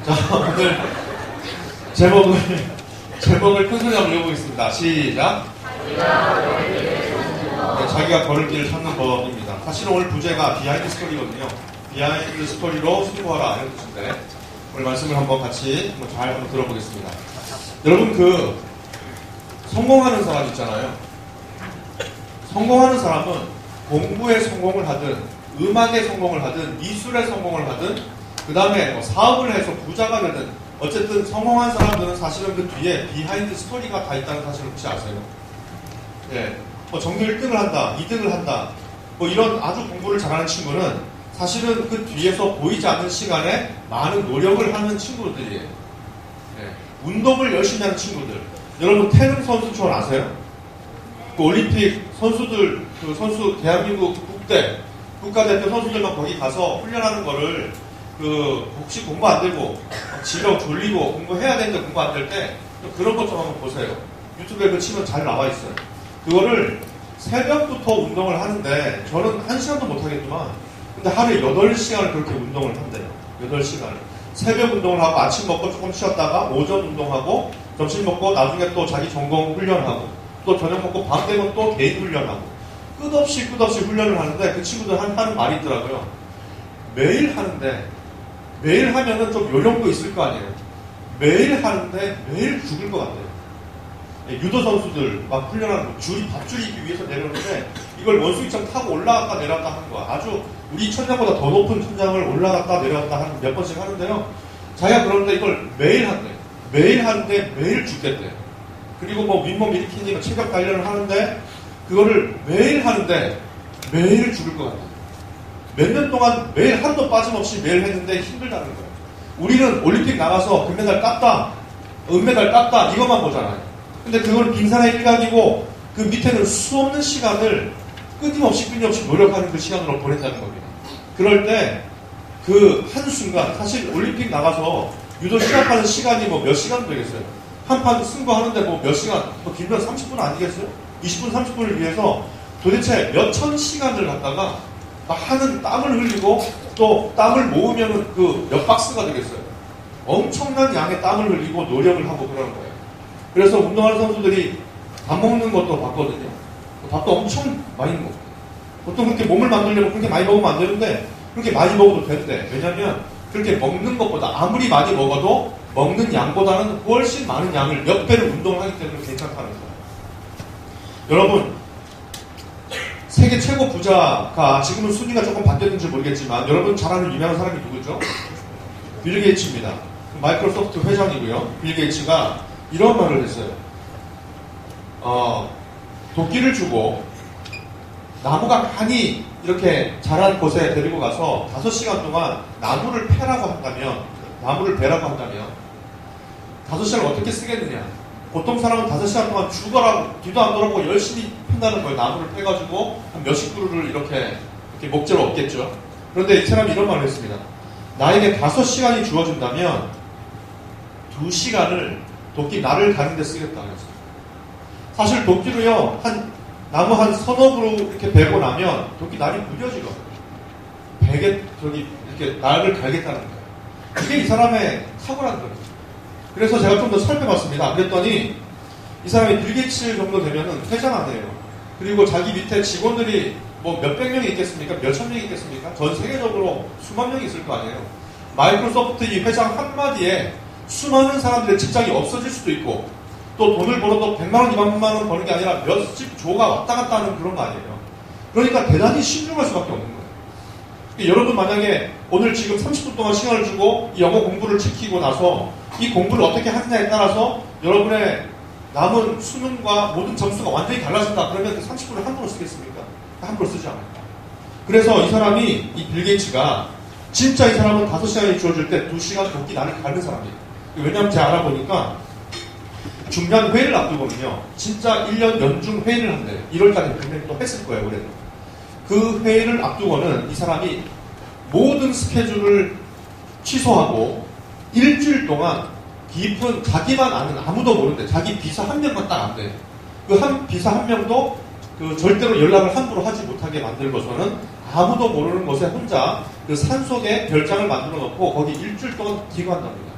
자, 오늘 제목을 큰 소리 한번 읽어보겠습니다. 시작. 네, 자기가 걸을 길을 찾는 법입니다. 사실은 오늘 부제가 비하인드 스토리거든요. 비하인드 스토리로 승부하라 이런 뜻인데 오늘 말씀을 한번 같이 잘 한번 들어보겠습니다. 여러분 성공하는 사람 있잖아요. 성공하는 사람은 공부에 성공을 하든 음악에 성공을 하든 미술에 성공을 하든 그 다음에 사업을 해서 부자가 되든 어쨌든 성공한 사람들은 사실은 그 뒤에 비하인드 스토리가 다 있다는 사실을 혹시 아세요? 예, 전교 1등을 한다, 2등을 한다 이런 아주 공부를 잘하는 친구는 사실은 그 뒤에서 보이지 않는 시간에 많은 노력을 하는 친구들이에요. 예, 운동을 열심히 하는 친구들. 여러분 태릉 선수촌 아세요? 그 올림픽 선수들, 대한민국 국가대표 선수들만 거기 가서 훈련하는 거를 혹시 공부 안 되고 지령 졸리고 공부해야 되는데 공부 안 될 때 그런 것 좀 한번 보세요. 유튜브에 치면 잘 나와 있어요. 그거를 새벽부터 운동을 하는데 저는 1시간도 못 하겠지만 근데 하루에 8시간을 그렇게 운동을 한대요. 8시간을. 새벽 운동을 하고 아침 먹고 조금 쉬었다가 오전 운동하고 점심 먹고 나중에 또 자기 전공 훈련하고 또 저녁 먹고 밤 되면 또 개인 훈련하고 끝없이 훈련을 하는데 그 친구들 하는 말이 있더라고요. 매일 하면은 좀 요령도 있을 거 아니에요. 매일 하는데 매일 죽을 것 같아요. 유도 선수들 막 훈련하는 거 밥줄이기 위해서 내려오는데 이걸 원숭이처럼 타고 올라갔다 내려갔다 하는 거야. 아주 우리 천장보다 더 높은 천장을 올라갔다 내려갔다 하는 몇 번씩 하는데요. 자기가 그러는데 이걸 매일 한대. 매일 하는데 매일 죽겠대. 그리고 윗몸 일으키니까 체격 단련을 하는데 그거를 매일 하는데 매일 죽을 것 같아요. 몇 년 동안 매일 하루도 빠짐없이 매일 했는데 힘들다는 거예요. 우리는 올림픽 나가서 금메달 땄다, 은메달 땄다 이것만 보잖아요. 근데 그건 빙산의 일각이고 그 밑에는 수없는 시간을 끊임없이 노력하는 그 시간으로 보낸다는 겁니다. 그럴 때 그 한순간 사실 올림픽 나가서 유도 시합하는 시간이 몇 시간 되겠어요? 한 판 승부하는데 몇 시간, 길면 30분 아니겠어요? 20분, 30분을 위해서 도대체 몇천 시간을 갖다가 하는 땀을 흘리고 또 땀을 모으면은 몇 박스가 되겠어요. 엄청난 양의 땀을 흘리고 노력을 하고 그러는 거예요. 그래서 운동하는 선수들이 밥 먹는 것도 봤거든요. 밥도 엄청 많이 먹고. 보통 그렇게 몸을 만들려면 그렇게 많이 먹으면 안 되는데 그렇게 많이 먹어도 된대. 왜냐면 그렇게 먹는 것보다 아무리 많이 먹어도 먹는 양보다는 훨씬 많은 양을 몇 배를 운동을 하기 때문에 괜찮다는 거예요. 여러분 세계 최고 부자가 지금은 순위가 조금 바뀌었는지 모르겠지만 여러분 잘 아는 유명한 사람이 누구죠? 빌 게이츠입니다. 마이크로소프트 회장이고요. 빌 게이츠가 이런 말을 했어요. 도끼를 주고 나무가 많이 이렇게 자란 곳에 데리고 가서 5시간 동안 나무를 베라고 한다면 5시간을 어떻게 쓰겠느냐? 보통 사람은 5시간 동안 죽어라고 뒤도 안 돌아보고 열심히 핀다는 거예요. 나무를 패가지고 한 몇십 그루를 이렇게 목재로 얻겠죠. 그런데 이 사람이 이런 말을 했습니다. 나에게 5시간이 주어진다면 2시간을 도끼 날을 가는 데 쓰겠다 그랬어요. 사실 도끼로요 나무 한 서너 그루 이렇게 베고 나면 도끼 날이 무뎌지거든요. 이렇게 날을 갈겠다는 거예요. 그게 이 사람의 탁월한 거예요. 그래서 제가 좀 더 살펴봤습니다. 그랬더니 이 사람이 빌 게이츠 정도 되면은 회장 안 해요. 그리고 자기 밑에 직원들이 몇백 명이 있겠습니까? 몇천 명이 있겠습니까? 전 세계적으로 수만 명이 있을 거 아니에요. 마이크로소프트 이 회장 한마디에 수많은 사람들의 직장이 없어질 수도 있고 또 돈을 벌어도 100만원, 200만원 버는 게 아니라 몇십 조가 왔다 갔다 하는 그런 거 아니에요. 그러니까 대단히 신중할 수밖에 없는 거예요. 여러분 만약에 오늘 지금 30분 동안 시간을 주고 이 영어 공부를 지키고 나서 이 공부를 어떻게 하느냐에 따라서 여러분의 남은 수능과 모든 점수가 완전히 달라진다. 그러면 그 30분을 함부로 쓰겠습니까? 함부로 쓰지 않을까. 그래서 이 사람이 이 빌 게이츠가 진짜 이 사람은 5시간이 주어질 때 2시간 도끼 날을 가는 사람이에요. 왜냐하면 제가 알아보니까 중요한 회의를 앞두고는요. 진짜 1년 연중 회의를 한대요. 1월달에 분명히 또 했을 거예요. 그래도. 그 회의를 앞두고는 이 사람이 모든 스케줄을 취소하고 일주일 동안 깊은 자기만 아는 아무도 모르는데 자기 비서 한 명만 딱 안 돼. 그 비서 한 명도 절대로 연락을 함부로 하지 못하게 만들고서는 아무도 모르는 곳에 혼자 그 산속에 별장을 만들어 놓고 거기 일주일 동안 기도한답니다.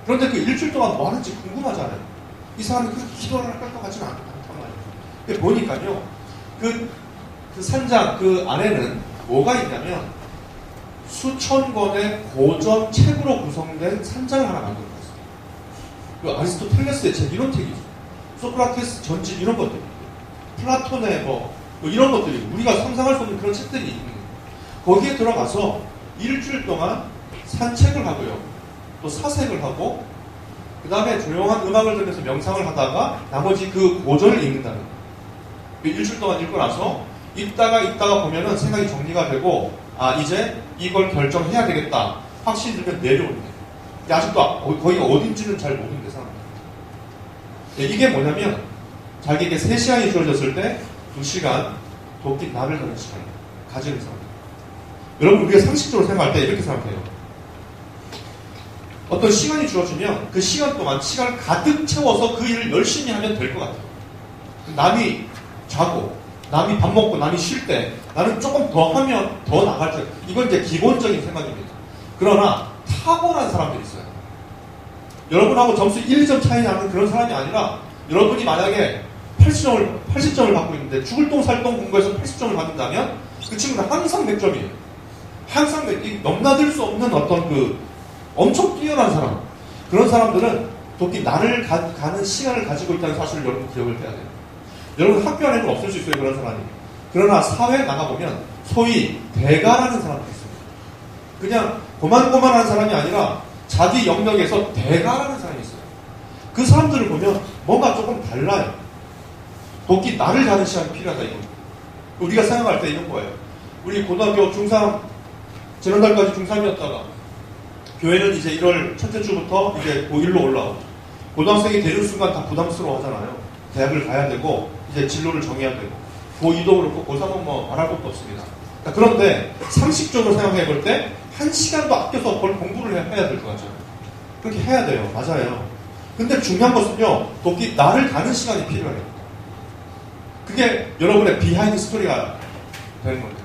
그런데 그 일주일 동안 뭐 하는지 궁금하잖아요. 이 사람이 그렇게 기도를 할 것 같지는 않단 말이에요. 보니까요, 그 산장 그 안에는 뭐가 있냐면 수천 권의 고전 책으로 구성된 산장을 하나 만들어 놨어요. 그 아리스토텔레스의 책 이런 책이 있어요. 소크라테스 전집 이런 것들이 플라톤의 뭐 이런 것들이 우리가 상상할 수 없는 그런 책들이 있는 거예요. 거기에 들어가서 일주일 동안 산책을 하고요. 또 사색을 하고 그 다음에 조용한 음악을 들으면서 명상을 하다가 나머지 그 고전을 읽는다는 거예요. 일주일 동안 읽고 나서 읽다가 보면은 생각이 정리가 되고 이제 이걸 결정해야 되겠다. 확신이 들면 내려오는 거예요. 아직도 거기가 어딘지는 잘 모르는데 사람들. 이게 뭐냐면 자기에게 3시간이 주어졌을 때 2시간 도끼 나를 가는 시간을 가지는 사람. 여러분 우리가 상식적으로 생각할 때 이렇게 생각해요. 어떤 시간이 주어지면 그 시간 동안 시간을 가득 채워서 그 일을 열심히 하면 될 것 같아요. 남이 자고 남이 밥 먹고 남이 쉴 때 나는 조금 더 하면 더 나갈 때 이건 이제 기본적인 생각입니다. 그러나 타고난 사람들이 있어요. 여러분하고 점수 1점 차이 나는 그런 사람이 아니라 여러분이 만약에 80점을 받고 있는데 죽을 똥 살 똥 공부해서 80점을 받는다면 그 친구는 항상 100점이에요. 항상 넘나들 수 없는 어떤 그 엄청 뛰어난 사람. 그런 사람들은 도끼 나를 가는 시간을 가지고 있다는 사실을 여러분 기억을 해야 돼요. 여러분 학교 안에는 없을 수 있어요. 그런 사람이. 그러나 사회에 나가보면 소위 대가라는 사람이 있습니다. 그냥 고만고만한 사람이 아니라 자기 영역에서 대가라는 사람이 있어요. 그 사람들을 보면 뭔가 조금 달라요. 도끼 나를 가는 시간이 필요하다 이거. 우리가 생각할 때 이런 거예요. 우리 고등학교 중3 지난달까지 중3이었다가 교회는 이제 1월 첫째 주부터 이제 고1로 올라오죠. 고등학생이 되는 순간 다 부담스러워 하잖아요. 대학을 가야 되고 이제 진로를 정해야 되고 고2도 그렇고 고3은 뭐 말할 것도 없습니다. 그런데 상식적으로 생각해 볼 때 1시간도 아껴서 공부를 해야 될 것 같잖아요. 그렇게 해야 돼요. 맞아요. 근데 중요한 것은요. 도끼 나를 가는 시간이 필요해요. 그게 여러분의 비하인드 스토리가 되는 겁니다.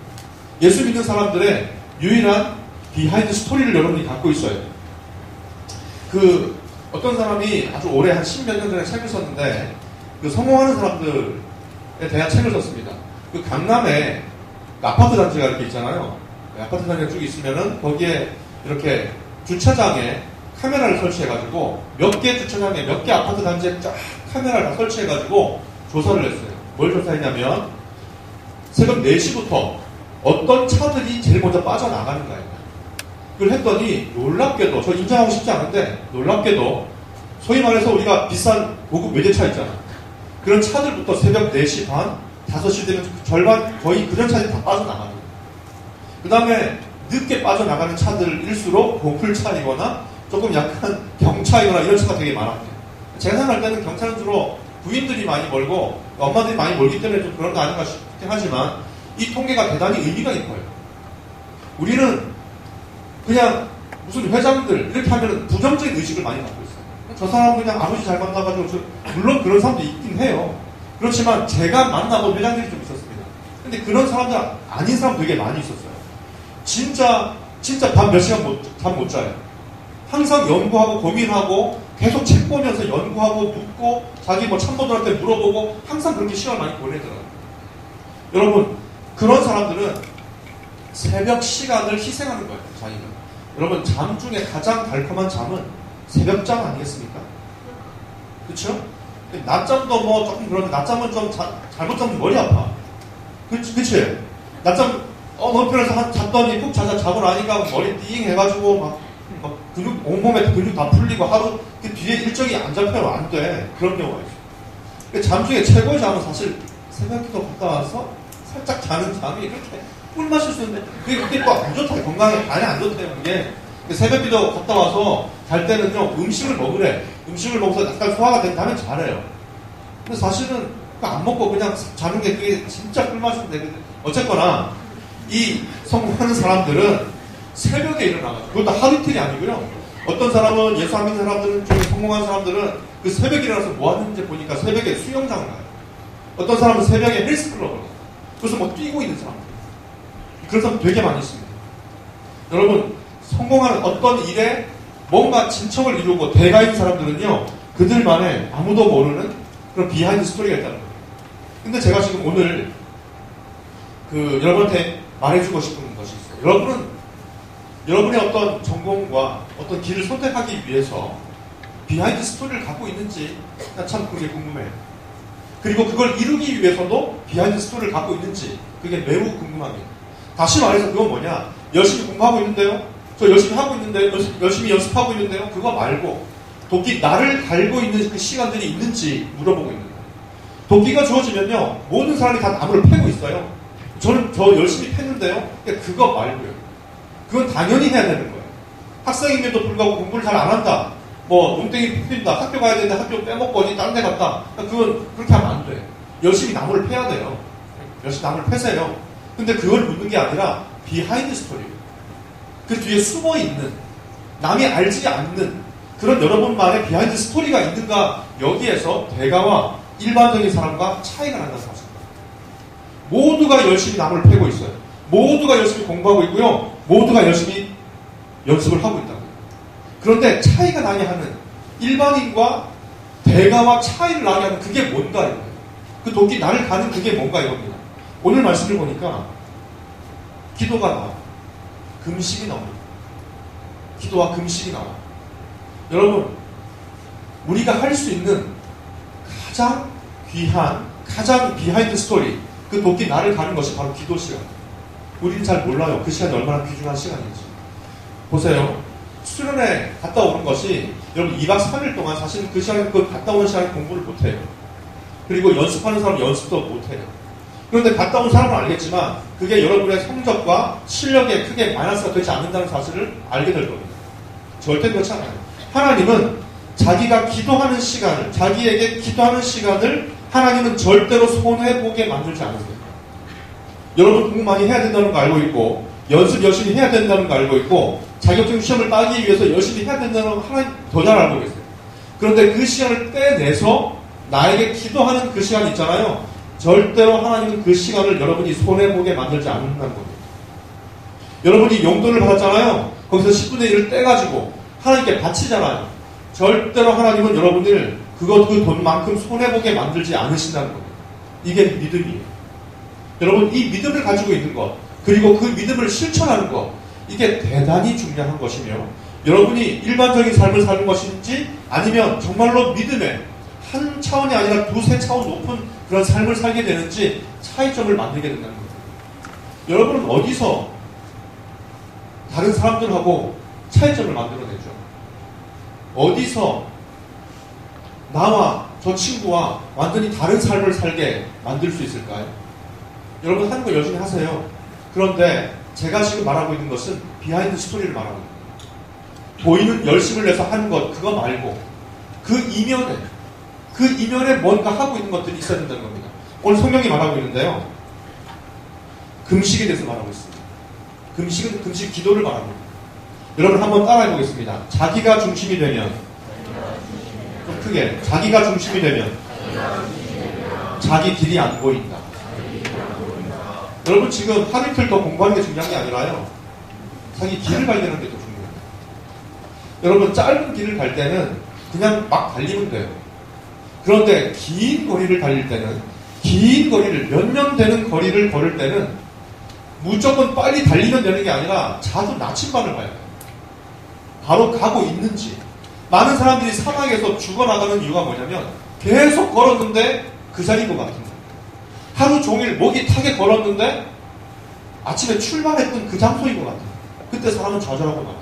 예수 믿는 사람들의 유일한 비하인드 스토리를 여러분이 갖고 있어요. 어떤 사람이 아주 오래 한 10몇 년 전에 책을 썼는데 성공하는 사람들에 대한 책을 썼습니다. 강남에 아파트 단지가 이렇게 있잖아요. 아파트 단지가 쭉 있으면은 거기에 이렇게 주차장에 카메라를 설치해가지고 몇 개 주차장에 몇 개 아파트 단지에 쫙 카메라를 다 설치해가지고 조사를 했어요. 뭘 조사했냐면 새벽 4시부터 어떤 차들이 제일 먼저 빠져나가는가요. 그걸 했더니 놀랍게도 저 인정하고 싶지 않은데 놀랍게도 소위 말해서 우리가 비싼 고급 외제차 있잖아. 그런 차들부터 새벽 4시 반, 5시 되면 절반 거의 그런 차들이 다 빠져나가요. 그 다음에 늦게 빠져나가는 차들일수록 고물차이거나 조금 약간 경차이거나 이런 차가 되게 많았대요. 제가 생각할 때는 경차는 주로 부인들이 많이 몰고 엄마들이 많이 몰기 때문에 좀 그런 거 아닌가 싶긴 하지만 이 통계가 대단히 의미가 있어요. 우리는 그냥 무슨 회장들 이렇게 하면 부정적인 의식을 많이 갖고 있어요. 저 사람은 그냥 아버지 잘 만나가지고 물론 그런 사람도 있긴 해요. 그렇지만 제가 만나본 회장들이 좀 있었습니다. 근데 그런 사람들 아닌 사람 되게 많이 있었어요. 진짜 밤 몇 시간 잠 못 자요. 항상 연구하고 고민하고 계속 책 보면서 연구하고 묻고 자기 참모들한테 물어보고 항상 그렇게 시간을 많이 보내더라고요. 여러분 그런 사람들은 새벽 시간을 희생하는 거예요. 자기가. 여러분 잠 중에 가장 달콤한 잠은 새벽잠 아니겠습니까? 그렇죠? 낮잠도 조금 그런데 낮잠은 좀 잘못 자면 머리 아파. 그치? 낮잠 너무 편해서 잤더니 푹 자고 나니까 머리 띵 해가지고 막 근육 온몸에 근육 다 풀리고 하루 그 뒤에 일정이 안 잡혀요. 안 돼. 그런 경우가 있어요. 잠 중에 최고의 잠은 사실 새벽기도 갔다 와서 살짝 자는 잠이 이렇게 꿀 마실 수 있는데 그게 또 안 좋다요. 건강에 많이 안 좋대요. 그게 새벽기도 갔다 와서 잘 때는요 음식을 먹으래. 음식을 먹어서 약간 소화가 된 다음에 잘해요. 근데 사실은 안 먹고 그냥 자는 게 그게 진짜 꿀 마시는데 어쨌거나 이 성공하는 사람들은 새벽에 일어나가지고 그것도 하루 이틀이 아니고요. 어떤 사람은 예수 안 믿는 사람들은 중에 성공한 사람들은 그 새벽에 일어나서 뭐 하는지 보니까 새벽에 수영장을 가요. 어떤 사람은 새벽에 헬스클럽을 가요. 그래서 뛰고 있는 사람들. 그런 사람 되게 많이 있습니다. 여러분, 성공하는 어떤 일에 뭔가 진척을 이루고 대가인 사람들은요, 그들만의 아무도 모르는 그런 비하인드 스토리가 있다는 거예요. 근데 제가 지금 오늘 여러분한테 말해주고 싶은 것이 있어요. 여러분은 여러분의 어떤 전공과 어떤 길을 선택하기 위해서 비하인드 스토리를 갖고 있는지 나 참 그게 궁금해요. 그리고 그걸 이루기 위해서도 비하인드 스토리를 갖고 있는지 그게 매우 궁금합니다. 다시 말해서 그건 뭐냐? 열심히 공부하고 있는데요? 저 열심히 하고 있는데요? 열심히 연습하고 있는데요? 그거 말고 도끼 나를 갈고 있는 그 시간들이 있는지 물어보고 있는 거예요. 도끼가 주어지면요, 모든 사람이 다 나무를 패고 있어요. 저는 저 열심히 팼는데요? 그거 말고요. 그건 당연히 해야 되는 거예요. 학생임에도 불구하고 공부를 잘 안 한다. 뭐 농땡이 핀다. 학교 가야 되는데 학교 빼먹고 어디 딴 데 갔다. 그건 그렇게 하면 안 돼. 열심히 나무를 패야 돼요. 열심히 나무를 패세요. 근데 그걸 묻는 게 아니라 비하인드 스토리. 그 뒤에 숨어 있는, 남이 알지 않는 그런 여러분만의 비하인드 스토리가 있는가, 여기에서 대가와 일반적인 사람과 차이가 난다는 사실입니다. 모두가 열심히 나무를 패고 있어요. 모두가 열심히 공부하고 있고요. 모두가 열심히 연습을 하고 있다고요. 그런데 차이가 나게 하는, 일반인과 대가와 차이를 나게 하는 그게 뭔가 이거예요. 그 도끼 나를 가는 그게 뭔가 이겁니다. 오늘 말씀을 보니까 기도가 나와요. 금식이 나옵니다. 기도와 금식이 나와요. 여러분, 우리가 할 수 있는 가장 귀한, 가장 비하인드 스토리, 그 도끼 나를 가는 것이 바로 기도 시간. 우리는 잘 몰라요. 그 시간이 얼마나 귀중한 시간인지. 보세요. 수련회 갔다 오는 것이, 여러분 2박 3일 동안 사실 그 시간에, 그 갔다 오는 시간에 공부를 못해요. 그리고 연습하는 사람은 연습도 못해요. 그런데 갔다 온 사람은 알겠지만 그게 여러분의 성적과 실력에 크게 마이너스가 되지 않는다는 사실을 알게 될 겁니다. 절대 그렇지 않아요. 하나님은 자기가 기도하는 시간을, 자기에게 기도하는 시간을 하나님은 절대로 손해보게 만들지 않으세요. 여러분 공부 많이 해야 된다는 거 알고 있고, 연습 열심히 해야 된다는 거 알고 있고, 자격증 시험을 따기 위해서 열심히 해야 된다는 거 하나님 더 잘 알고 계세요. 그런데 그 시간을 떼내서 나에게 기도하는 그 시간 있잖아요. 절대로 하나님은 그 시간을 여러분이 손해보게 만들지 않는다는 겁니다. 여러분이 용돈을 받았잖아요. 거기서 10분의 1을 떼가지고 하나님께 바치잖아요. 절대로 하나님은 여러분을 그 돈만큼 손해보게 만들지 않으신다는 겁니다. 이게 믿음이에요. 여러분, 이 믿음을 가지고 있는 것, 그리고 그 믿음을 실천하는 것, 이게 대단히 중요한 것이며, 여러분이 일반적인 삶을 사는 것인지 아니면 정말로 믿음의 한 차원이 아니라 두세 차원 높은 그런 삶을 살게 되는지 차이점을 만들게 된다는 겁니다. 여러분은 어디서 다른 사람들하고 차이점을 만들어내죠? 어디서 나와 저 친구와 완전히 다른 삶을 살게 만들 수 있을까요? 여러분 하는 거 열심히 하세요. 그런데 제가 지금 말하고 있는 것은 비하인드 스토리를 말하고 있는 거예요. 보이는 열심을 내서 하는 것, 그거 말고 그 이면에 뭔가 하고 있는 것들이 있어야 된다는 겁니다. 오늘 성경이 말하고 있는데요. 금식에 대해서 말하고 있습니다. 금식은 금식 기도를 말하고 있습니다. 여러분 한번 따라해 보겠습니다. 자기가 중심이 되면, 좀 크게, 자기가 중심이 되면 자기 길이 안 보인다. 여러분 지금 하루 이틀 더 공부하는 게 중요한 게 아니라요, 자기 길을 발견하는 게 더 중요해요. 여러분 짧은 길을 갈 때는 그냥 막 달리면 돼요. 그런데 긴 거리를 달릴 때는, 긴 거리를, 몇 년 되는 거리를 걸을 때는 무조건 빨리 달리면 되는 게 아니라 자주 나침반을 봐야 돼요. 바로 가고 있는지. 많은 사람들이 사막에서 죽어나가는 이유가 뭐냐면 계속 걸었는데 그 자리인 것 같은 거예요. 하루 종일 목이 타게 걸었는데 아침에 출발했던 그 장소인 것 같아요. 그때 사람은 좌절하고 나가요.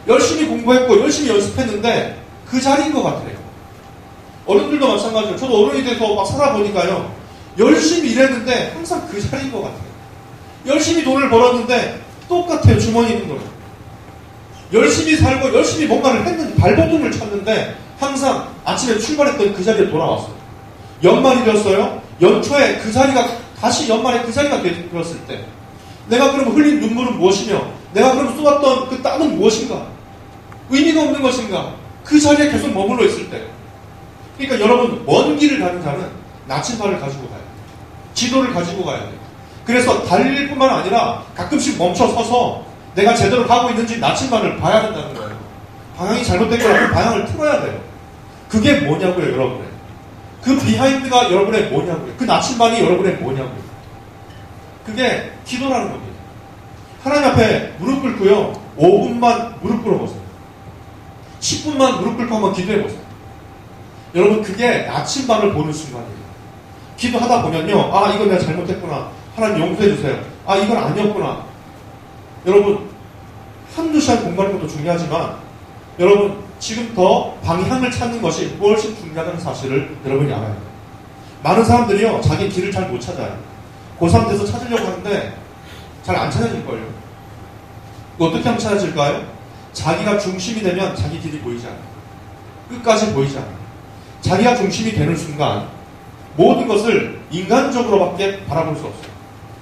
열심히 공부했고 열심히 연습했는데 그 자리인 것 같아요. 어른들도 마찬가지로, 저도 어른이 돼서 막 살아보니까요, 열심히 일했는데 항상 그 자리인 것 같아요. 열심히 돈을 벌었는데 똑같아요. 주머니 있는 거예요. 열심히 살고 열심히 뭔가를 했는데, 발버둥을 쳤는데 항상 아침에 출발했던 그 자리에 돌아왔어요. 연말이 되었어요. 연초에 그 자리가, 다시 연말에 그 자리가 되었을 때 내가 그럼 흘린 눈물은 무엇이며, 내가 그럼 쏟았던 그 땀은 무엇인가? 의미가 없는 것인가? 그 자리에 계속 머물러 있을 때. 그러니까 여러분, 먼 길을 가는 자는 나침반을 가지고 가야 돼요. 지도를 가지고 가야 돼요. 그래서 달릴 뿐만 아니라 가끔씩 멈춰 서서 내가 제대로 가고 있는지 나침반을 봐야 된다는 거예요. 방향이 잘못된 거라면 방향을 틀어야 돼요. 그게 뭐냐고요, 여러분의. 그 비하인드가 여러분의 뭐냐고요. 그 나침반이 여러분의 뭐냐고요. 그게 기도라는 겁니다. 하나님 앞에 무릎 꿇고요. 5분만 무릎 꿇어보세요. 10분만 무릎 꿇고 한번 기도해보세요. 여러분, 그게 나침반을 보는 순간이에요. 기도하다 보면요. 아, 이거 내가 잘못했구나. 하나님 용서해주세요. 아, 이건 아니었구나. 여러분, 한두 시간 공부하는 것도 중요하지만 여러분, 지금 더 방향을 찾는 것이 훨씬 중요하다는 사실을 여러분이 알아야 돼요. 많은 사람들이요. 자기 길을 잘 못 찾아요. 고3 돼서 찾으려고 하는데 잘 안 찾아질걸요. 어떻게 하면 찾아질까요? 자기가 중심이 되면 자기 길이 보이지 않아요. 끝까지 보이지 않아요. 자기가 중심이 되는 순간 모든 것을 인간적으로밖에 바라볼 수 없어요.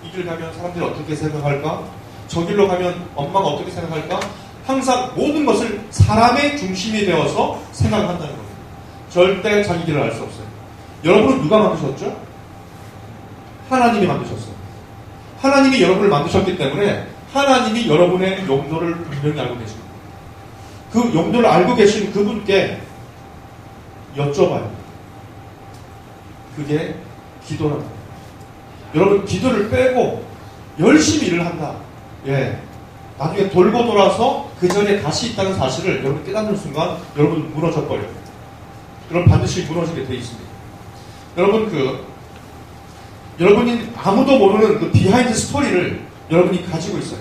이 길 가면 사람들이 어떻게 생각할까? 저 길로 가면 엄마가 어떻게 생각할까? 항상 모든 것을 사람의 중심이 되어서 생각한다는 겁니다. 절대 자기 길을 알 수 없어요. 여러분은 누가 만드셨죠? 하나님이 만드셨어요. 하나님이 여러분을 만드셨기 때문에 하나님이 여러분의 용도를 분명히 알고 계십니다. 그 용도를 알고 계신 그분께 여쭤봐요. 그게 기도랍니다. 여러분, 기도를 빼고 열심히 일을 한다. 예. 나중에 돌고 돌아서 그 전에 다시 있다는 사실을 여러분 깨닫는 순간 여러분 무너져 버려요. 여러분 반드시 무너지게 돼 있습니다. 여러분 여러분이 아무도 모르는 그 비하인드 스토리를 여러분이 가지고 있어요.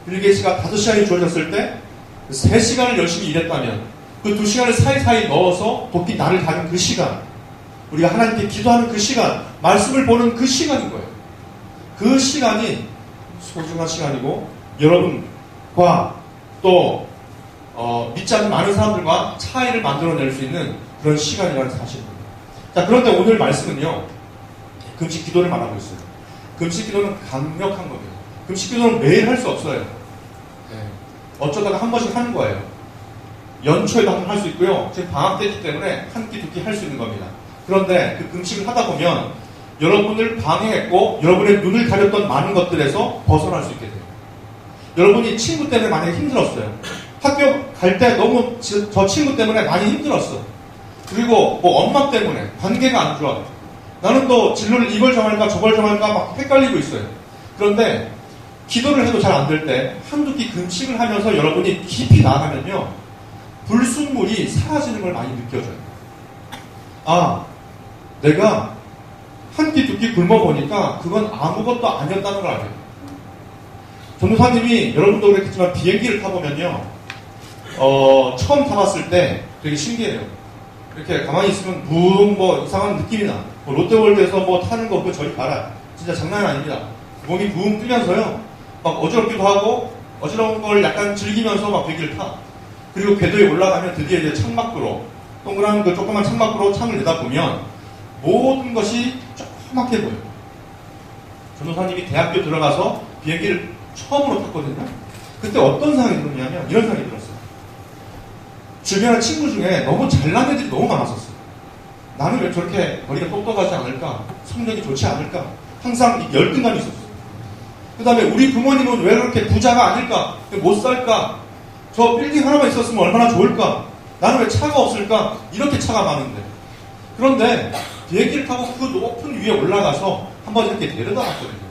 빌 게이츠가 5시간이 주어졌을 때 3시간을 열심히 일했다면 그 2시간을 사이사이 넣어서 도끼 날을 가는 그 시간, 우리가 하나님께 기도하는 그 시간, 말씀을 보는 그 시간인 거예요. 그 시간이 소중한 시간이고 여러분과 또 믿지 않는 많은 사람들과 차이를 만들어낼 수 있는 그런 시간이라는 사실입니다. 자, 그런데 오늘 말씀은요, 금식 기도를 말하고 있어요. 금식 기도는 강력한 겁니다. 금식 기도는 매일 할 수 없어요. 네. 어쩌다가 한 번씩 하는 거예요. 연초에도 한 번 할 수 있고요. 지금 방학 때이기 때문에 한 끼, 두 끼 할 수 있는 겁니다. 그런데 그 금식을 하다 보면 여러분을 방해했고 여러분의 눈을 가렸던 많은 것들에서 벗어날 수 있게 돼요. 여러분이 친구 때문에 많이 힘들었어요. 학교 갈 때 너무 저 친구 때문에 많이 힘들었어. 그리고 뭐 엄마 때문에 관계가 안 좋아. 나는 또 진로를 이걸 정할까 저걸 정할까 막 헷갈리고 있어요. 그런데 기도를 해도 잘 안 될 때 한두 끼 금식을 하면서 여러분이 깊이 나아가면요, 불순물이 사라지는 걸 많이 느껴져요. 아, 내가 한 끼 두 끼 굶어보니까 그건 아무것도 아니었다는 걸 알아요. 전도사님이 여러분도 그랬겠지만 비행기를 타보면요, 처음 타봤을 때 되게 신기해요. 이렇게 가만히 있으면 붕 뭐 이상한 느낌이 나. 뭐 롯데월드에서 뭐 타는 거 그거 저리 가라. 진짜 장난이 아닙니다. 몸이 붕 뜨면서요, 막 어지럽기도 하고 어지러운 걸 약간 즐기면서 막 비행기를 타. 그리고 궤도에 올라가면 드디어 이제 창밖으로, 동그란 그 조그만 창밖으로 창을 내다보면 모든 것이 조그맣게 보여요. 전도사님이 대학교 들어가서 비행기를 처음으로 탔거든요. 그때 어떤 생각이 들었냐면 이런 생각이 들었어요. 주변의 친구 중에 너무 잘난 애들이 너무 많았었어요. 나는 왜 저렇게 머리가 똑똑하지 않을까? 성적이 좋지 않을까? 항상 열등감이 있었어요. 그 다음에 우리 부모님은 왜 그렇게 부자가 아닐까? 못 살까? 저 빌딩 하나만 있었으면 얼마나 좋을까? 나는 왜 차가 없을까? 이렇게 차가 많은데. 그런데 비행기를 타고 그 높은 위에 올라가서 한번 이렇게 내려다 봤거든요.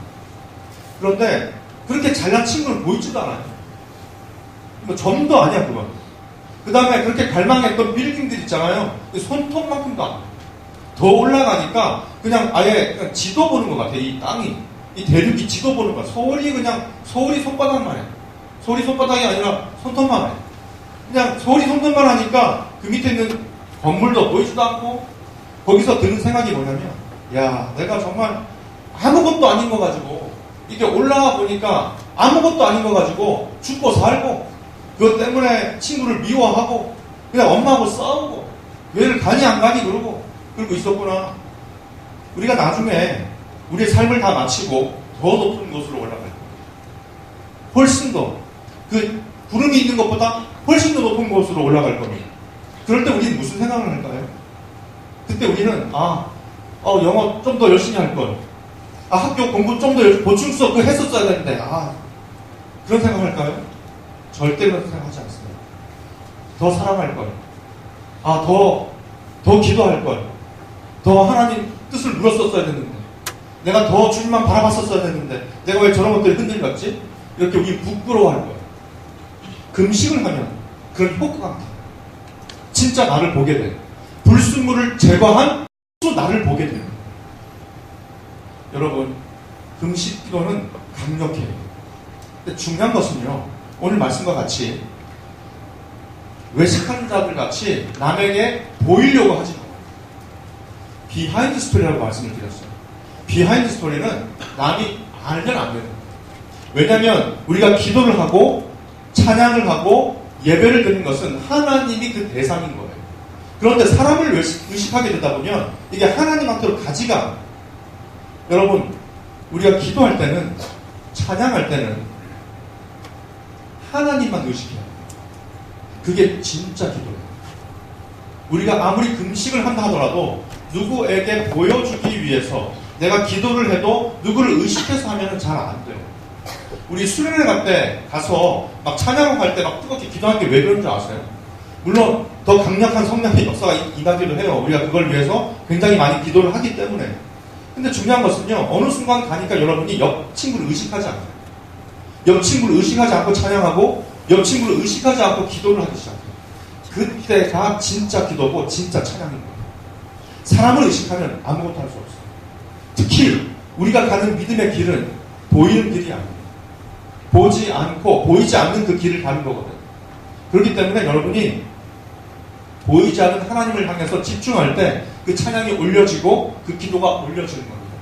그런데 그렇게 잘난 친구는 보이지도 않아요. 점도 아니야, 그건. 그 다음에 그렇게 갈망했던 빌딩들 있잖아요. 손톱만큼도 안 돼요. 더 올라가니까 그냥 아예 그냥 지도 보는 것 같아. 이 땅이, 이 대륙이 지도 보는 거야. 서울이 손바닥만 해. 서울이 손바닥이 아니라 손톱만 해. 그냥 서울이 손톱만 하니까 그 밑에 있는 건물도 보이지도 않고, 거기서 드는 생각이 뭐냐면, 야, 내가 정말 아무것도 아닌 거 가지고 이렇게 올라가 보니까 아무것도 아닌 거 가지고 죽고 살고, 그것 때문에 친구를 미워하고 그냥 엄마하고 싸우고 교회를 가니 안 가니 그러고 있었구나. 우리가 나중에 우리의 삶을 다 마치고 더 높은 곳으로 올라갈 거예요. 훨씬 더 그 구름이 있는 것보다 훨씬 더 높은 곳으로 올라갈 겁니다. 그럴 때 우리는 무슨 생각을 할까요? 그때 우리는 영어 좀 더 열심히 할 걸. 학교 공부 좀 더 보충 수업 그 했었어야 되는데, 그런 생각할까요? 절대 그런 생각하지 않습니다. 더 사랑할 걸. 더 기도할 걸. 더 하나님 뜻을 물었었어야 됐는데. 내가 더 주님만 바라봤었어야 됐는데. 내가 왜 저런 것들이 흔들렸지? 이렇게 우리 부끄러워할 거예요. 금식을 하면 그런 효과가 나타나요. 진짜 나를 보게 돼요. 불순물을 제거한 또 나를 보게 돼요. 여러분, 금식 기도는 강력해요. 근데 중요한 것은요, 오늘 말씀과 같이 외식하는 자들 같이 남에게 보이려고 하지 마요. 비하인드 스토리라고 말씀을 드렸어요. 비하인드 스토리는 남이 알면 안 돼요. 왜냐하면 우리가 기도를 하고 찬양을 하고 예배를 드리는 것은 하나님이 그 대상인 거예요. 그런데 사람을 의식하게 되다 보면 이게 하나님한테로 가지가 않아요. 여러분, 우리가 기도할 때는, 찬양할 때는 하나님만 의식해야 돼요. 그게 진짜 기도예요. 우리가 아무리 금식을 한다 하더라도 누구에게 보여주기 위해서 내가 기도를 해도 누구를 의식해서 하면 잘 안 돼요. 우리 수련회 갈 때 가서 막 찬양을 할 때 막 뜨겁게 기도하는 게 왜 그런 줄 아세요? 물론 더 강력한 성령의 역사가 임하기도 해요. 우리가 그걸 위해서 굉장히 많이 기도를 하기 때문에. 근데 중요한 것은요, 어느 순간 가니까 여러분이 옆 친구를 의식하지 않아요. 옆 친구를 의식하지 않고 찬양하고 옆 친구를 의식하지 않고 기도를 하기 시작해요. 그때가 진짜 기도고 진짜 찬양인 거예요. 사람을 의식하면 아무것도 할 수 없어요. 특히 우리가 가는 믿음의 길은 보이는 길이 아니에요. 보이지 않는 그 길을 가는 거거든요. 그렇기 때문에 여러분이 보이지 않는 하나님을 향해서 집중할 때 그 찬양이 올려지고 그 기도가 올려지는 겁니다.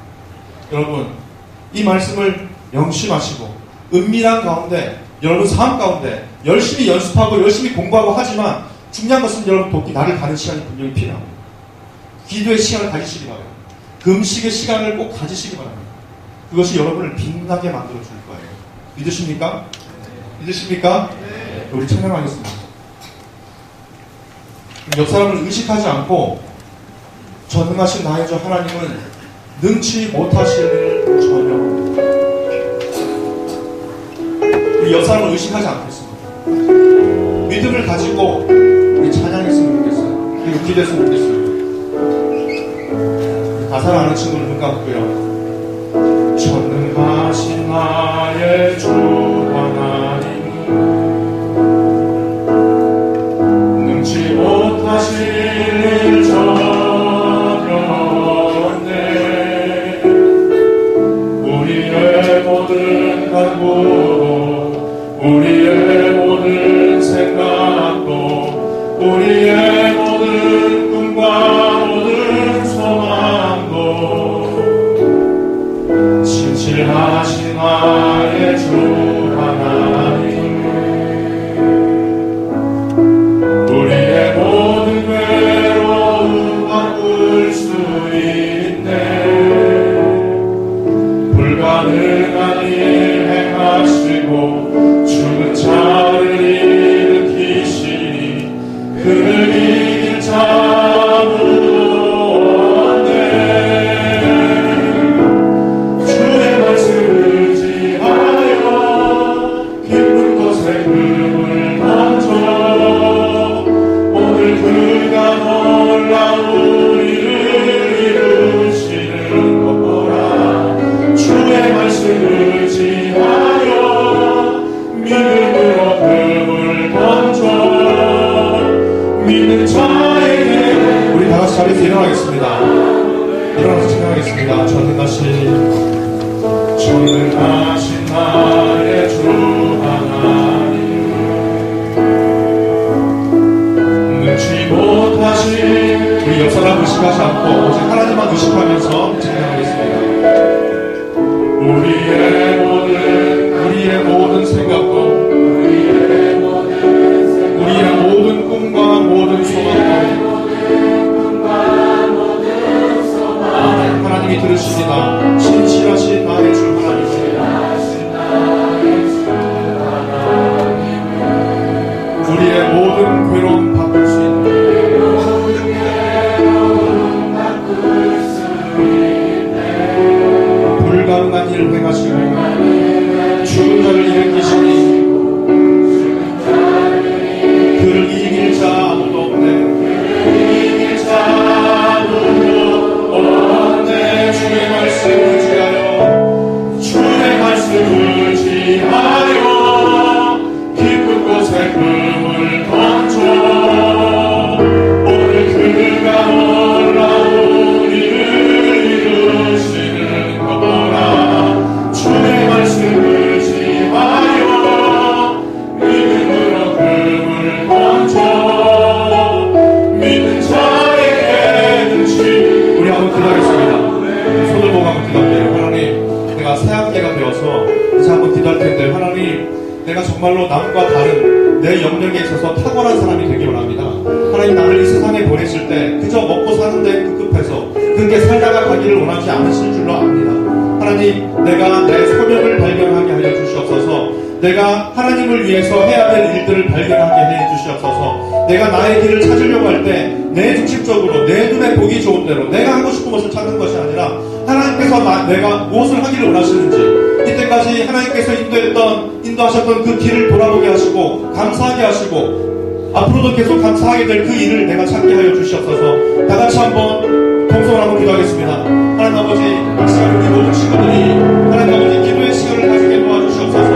여러분, 이 말씀을 명심하시고 은밀한 가운데, 여러분 삶 가운데 열심히 연습하고 열심히 공부하고 하지만 중요한 것은 여러분 돕기 나를 가는 시간이 분명히 필요합니다. 기도의 시간을 가지시기 바랍니다. 금식의 시간을 꼭 가지시기 바랍니다. 그것이 여러분을 빛나게 만들어줄 거예요. 믿으십니까? 믿으십니까? 우리 찬양하겠습니다. 옆 사람을 의식하지 않고 전능하신 나의 주 하나님은 능치 못하실 일 전혀. 우리 옆 사람을 의식하지 않겠습니다. 믿음을 가지고 우리 찬양했으면 좋겠어요. 그리고 기도했으면 좋겠어요. 가사를 아는 친구는 눈 감고요. 전능하신 나의 주 하나님은 능치 못하실 일 전혀 없네. 우리의 모든 간구도 우리의 모든 생각도 우리의 모든 꿈과 모든 소망도 진실하신 나의 주 하나님, 우리의 모든 괴로움 바꿀 수 있네. 불가능한 일 행하시고 죽은 자를 일으키시니 그를 이길 자 아무도 없네. 주의 말씀을 의지하여 깊은 곳에 금을 던져 오늘 그가 놀라운 일을 이루시는 것 보라. 주의 말씀을 의지하여 믿음으로 금을 던져 믿는 자에게. 우리 다같이 자리에서 일어나겠습니다. 일어나서 찬양하겠습니다. 전능하신 나의 주 하나님, 능치 못하신. 우리 옆 사람 의식하지 않고 오직 하나님만 의식하면서 찬양하겠습니다. 우리의 모든 생각도 우리의 모든 꿈과 모든 소망도 하나님이 들으십니다. 진실하신 나의 주 하나님, 우리의 모든 괴로움 바꿀 수 있는 불가능한 내가 정말로 남과 다른 내 영역에 있어서 탁월한 사람이 되기 원합니다. 하나님 나를 이 세상에 보내실 때 그저 먹고 사는데 급급해서 그렇게 살다가 가기를 원하지 않으실 줄로 압니다. 하나님, 내가 내 소명을 발견하게 하여 주시옵소서. 내가 하나님을 위해서 해야 될 일들을 발견하게 해 주시옵소서. 내가 나의 길을 찾으려고 할 때 내 중심적으로 내 눈에 보기 좋은 대로 내가 하고 싶은 것을 찾는 것이 아니라 하나님께서 내가 무엇을 하기를 원하시는지 이때까지 하나님께서 인도하셨던 그 길을 돌아보게 하시고 감사하게 하시고 앞으로도 계속 감사하게 될 그 일을 내가 찾게 하여 주시옵소서. 다 같이 한번 동성을 한번 기도하겠습니다. 하나님 아버지, 이 시간 우리 모든 친구들이 하나님 아버지 기도의 시간을 가지게 도와주시옵소서.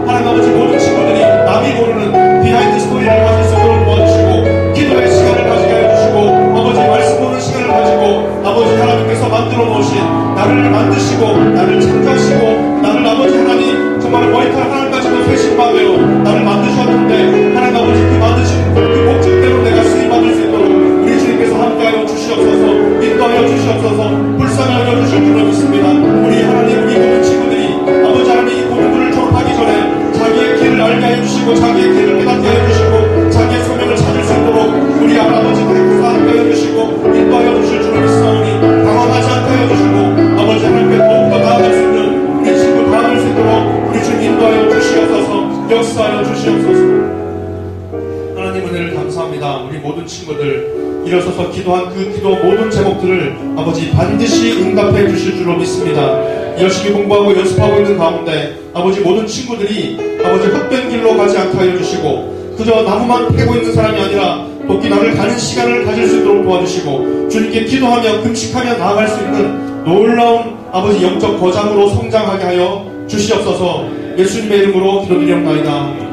하나님 아버지 모든 친구들이 남이 모르는 비하인드 스토리를 가질 수 있도록 도와주시고 기도의 시간을 가지게 해주시고 아버지 말씀 보는 시간을 가지고 아버지 하나님께서 만들어 놓으신 나를 만드시고 나를 창조하시고 나를 아버지 하나님 정말 머리카락 하나까지도 쇄신받아요 나를 만드셨는데 하나님 아버지 그 만드신 그 목적대로 내가 쓰임받을 수 있도록 우리 주님께서 함께하여 주시옵소서. 인도하여 주시옵소서. 불쌍하여 주실 줄로 믿습니다. 우리 하나님 우리 모든 친구들이 아버지 하나님 이 공부를 졸업하기 전에 자기의 길을 알게 해주시고 자기의 길을 깨닫게 해주시고 자기의 소명을 찾을 수 있도록 우리 아버지 그리스도와 함께 해주시고 인도하여 주실 줄로 믿사오니 당황하지 않게 해주시고 아버지 하나님께 더욱더 나아갈 수 있는 우리 친구 나아갈 수 있도록 우리 주님 인도하여 주시옵소서. 역사하여 주시옵소서. 하나님 은혜를 감사합니다. 우리 모든 친구들 일어서서 기도한 그 기도 모든 제목들을 아버지 반드시 응답해 주실 줄로 믿습니다. 열심히 공부하고 연습하고 있는 가운데 아버지 모든 친구들이 아버지 헛된 길로 가지 않게 하여 주시고 그저 나무만 패고 있는 사람이 아니라 도끼 나를 가는 시간을 가질 수 있도록 도와주시고 주님께 기도하며 금식하며 나아갈 수 있는 놀라운 아버지 영적 거장으로 성장하게 하여 주시옵소서. 예수님의 이름으로 기도드리옵나이다.